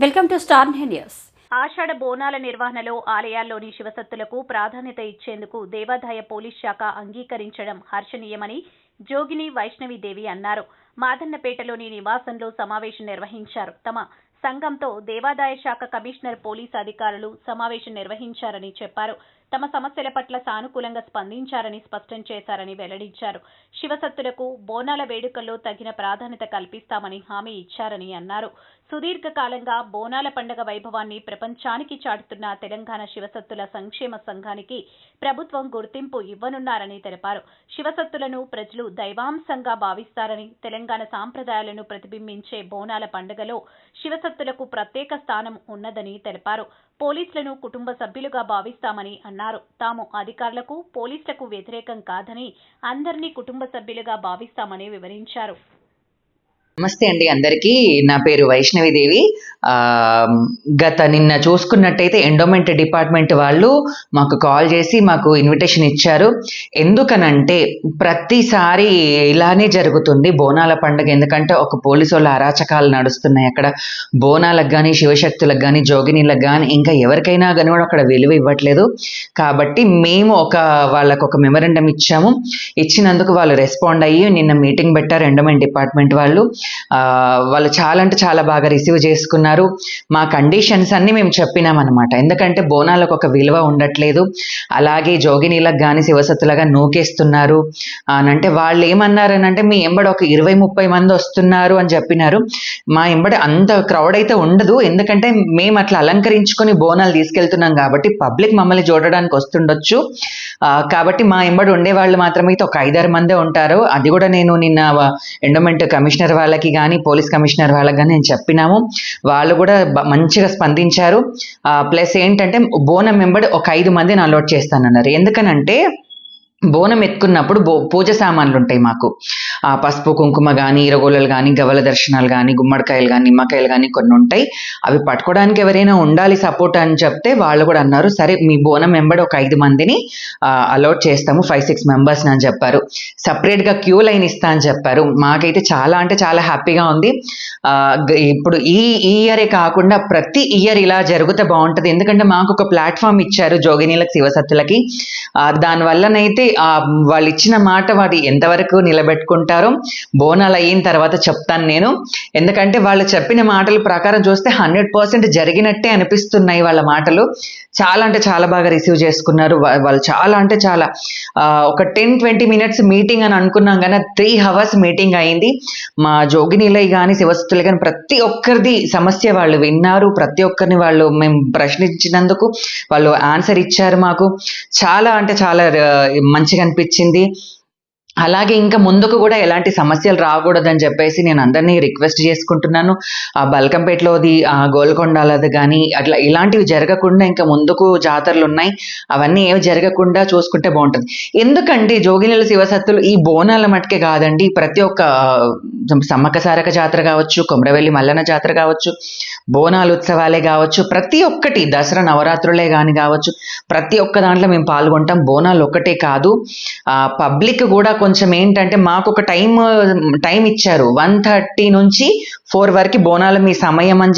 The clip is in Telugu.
Welcome to Star News. ఆషాఢ బోనాల నిర్వహణలో ఆలయాల్లోని శివసత్తులకు ప్రాధాన్యత ఇచ్చేందుకు దేవాదాయ పోలీస్ శాఖ అంగీకరించడం హర్షణీయమని జోగిని వైష్ణవిదేవి అన్నారు. మాదన్నపేటలోని నివాసంలో సమావేశం నిర్వహించారు. తమ సంఘంతో దేవాదాయ శాఖ కమిషనర్ పోలీసు అధికారులు సమావేశం నిర్వహించారని చెప్పారు. తమ సమస్యల పట్ల సానుకూలంగా స్పందించారని స్పష్టం చేశారని వెల్లడించారు. శివసత్తులకు బోనాల వేడుకల్లో తగిన ప్రాధాన్యత కల్పిస్తామని హామీ ఇచ్చారని అన్నారు. సుదీర్ఘకాలంగా బోనాల పండుగ వైభవాన్ని ప్రపంచానికి చాటుతున్న తెలంగాణ శివసత్తుల సంక్షేమ సంఘానికి ప్రభుత్వం గుర్తింపు ఇవ్వనున్నారని తెలిపారు. శివసత్తులను ప్రజలు దైవాంశంగా భావిస్తారని, తెలంగాణ సాంప్రదాయాలను ప్రతిబింబించే బోనాల పండుగలో శివసత్తులకు ప్రత్యేక స్థానం ఉన్నదని తెలిపారు. పోలీసులను కుటుంబ సభ్యులుగా భావిస్తామని అన్నారు. తాము అధికారులకు, పోలీసులకు వ్యతిరేకం కాదని, అందరినీ కుటుంబ సభ్యులుగా భావిస్తామని వివరించారు. నమస్తే అండి అందరికీ. నా పేరు వైష్ణవిదేవి. నిన్న చూసుకున్నట్టయితే ఎండోమెంట్ డిపార్ట్మెంట్ వాళ్ళు మాకు కాల్ చేసి మాకు ఇన్విటేషన్ ఇచ్చారు. ఎందుకనంటే ప్రతిసారి ఇలానే జరుగుతుంది బోనాల పండుగ. ఎందుకంటే ఒక పోలీసు వాళ్ళ అరాచకాలు నడుస్తున్నాయి అక్కడ. బోనాలకు కానీ, శివశక్తులకు కానీ, జోగినీలకు కానీ, ఇంకా ఎవరికైనా కానీ కూడా అక్కడ విలువ ఇవ్వట్లేదు. కాబట్టి మేము వాళ్ళకు ఒక మెమరాండం ఇచ్చాము. ఇచ్చినందుకు వాళ్ళు రెస్పాండ్ అయ్యి నిన్న మీటింగ్ పెట్టారు ఎండోమెంట్ డిపార్ట్మెంట్ వాళ్ళు. వాళ్ళు చాలా అంటే చాలా బాగా రిసీవ్ చేసుకున్నారు. మా కండిషన్స్ అన్ని మేము చెప్పినామన్నమాట. ఎందుకంటే బోనాలకు ఒక విలువ ఉండట్లేదు, అలాగే జోగినీలకు కానీ శివసత్తులుగా నూకేస్తున్నారు అని అంటే వాళ్ళు ఏమన్నారనంటే మీ ఎంబడి ఒక 20-30 మంది వస్తున్నారు అని చెప్పినారు. మా ఎంబడి అంత క్రౌడ్ అయితే ఉండదు, ఎందుకంటే మేము అట్లా అలంకరించుకొని బోనాలు తీసుకెళ్తున్నాం కాబట్టి పబ్లిక్ మమ్మల్ని చూడడానికి వస్తుండొచ్చు. కాబట్టి మా ఎంబడి ఉండేవాళ్ళు మాత్రమైతే ఒక 5-6 మందే ఉంటారు. అది కూడా నేను నిన్న ఎండోమెంట్ కమిషనర్ వాళ్ళకి కానీ, పోలీస్ కమిషనర్ వాళ్ళకి కానీ నేను చెప్పినాము. వాళ్ళు కూడా మంచిగా స్పందించారు. ప్లస్ ఏంటంటే బోనం వెంబడి ఒక 5 మందిని అలౌట్ చేస్తానన్నారు. ఎందుకనంటే బోనం ఎత్తుకున్నప్పుడు పూజ సామాన్లు ఉంటాయి మాకు. పసుపు కుంకుమ కానీ, ఇరగోలలు కానీ, గవల దర్శనాలు కానీ, గుమ్మడికాయలు కానీ, నిమ్మకాయలు కానీ కొన్ని ఉంటాయి. అవి పట్టుకోవడానికి ఎవరైనా ఉండాలి సపోర్ట్ అని చెప్తే వాళ్ళు కూడా అన్నారు సరే మీ బోనం వెంబడి ఒక 5 మందిని అలౌట్ చేస్తాము, 5-6 మెంబర్స్ అని చెప్పారు. సపరేట్గా క్యూ లైన్ ఇస్తా అని చెప్పారు. మాకైతే చాలా అంటే చాలా హ్యాపీగా ఉంది. ఇప్పుడు ఈ ఇయరే కాకుండా ప్రతి ఇయర్ ఇలా జరిగితే బాగుంటుంది. ఎందుకంటే మాకు ఒక ప్లాట్ఫామ్ ఇచ్చారు జోగినీలకు, శివసత్తులకి. దానివల్లనైతే వాళ్ళు ఇచ్చిన మాట వాటి ఎంతవరకు నిలబెట్టుకుంటారో బోనాలు అయిన తర్వాత చెప్తాను నేను. ఎందుకంటే వాళ్ళు చెప్పిన మాటల ప్రకారం చూస్తే 100% జరిగినట్టే అనిపిస్తున్నాయి వాళ్ళ మాటలు. చాలా అంటే చాలా బాగా రిసీవ్ చేసుకున్నారు వాళ్ళు. చాలా అంటే చాలా ఒక 10-20 మినిట్స్ మీటింగ్ అని అనుకున్నాం కానీ 3 hours మీటింగ్ అయింది. మా జోగినీలై కానీ, శివసత్తులు కానీ ప్రతి ఒక్కరిది సమస్య వాళ్ళు విన్నారు. ప్రతి ఒక్కరిని వాళ్ళు మేము ప్రశ్నించినందుకు వాళ్ళు ఆన్సర్ ఇచ్చారు మాకు. చాలా అంటే చాలా మంచిగా అనిపించింది. అలాగే ఇంకా ముందుకు కూడా ఎలాంటి సమస్యలు రాకూడదని చెప్పేసి నేను అందరినీ రిక్వెస్ట్ చేసుకుంటున్నాను. బల్కంపేటలోది, గోల్కొండలది కానీ అట్లా ఇలాంటివి జరగకుండా ఇంకా ముందుకు జాతరలు ఉన్నాయి, అవన్నీ ఏవి జరగకుండా చూసుకుంటే బాగుంటుంది. ఎందుకంటే జోగినీల శివసత్తులు ఈ బోనాల మట్టుకే కాదండి, ప్రతి ఒక్క సమ్మక్క సారక జాతర కావచ్చు, కొమరవెల్లి మల్లన్న జాతర కావచ్చు, బోనాలు ఉత్సవాలే కావచ్చు, ప్రతి ఒక్కటి దసరా నవరాత్రులే కానీ కావచ్చు, ప్రతి ఒక్క దాంట్లో మేము పాల్గొంటాం. బోనాలు ఒక్కటే కాదు, పబ్లిక్ కూడా కొంచెం ఏంటంటే మాకు ఒక టైం ఇచ్చారు. 1:30 నుంచి 4 వరకు బోనాలు మీ సమయం అని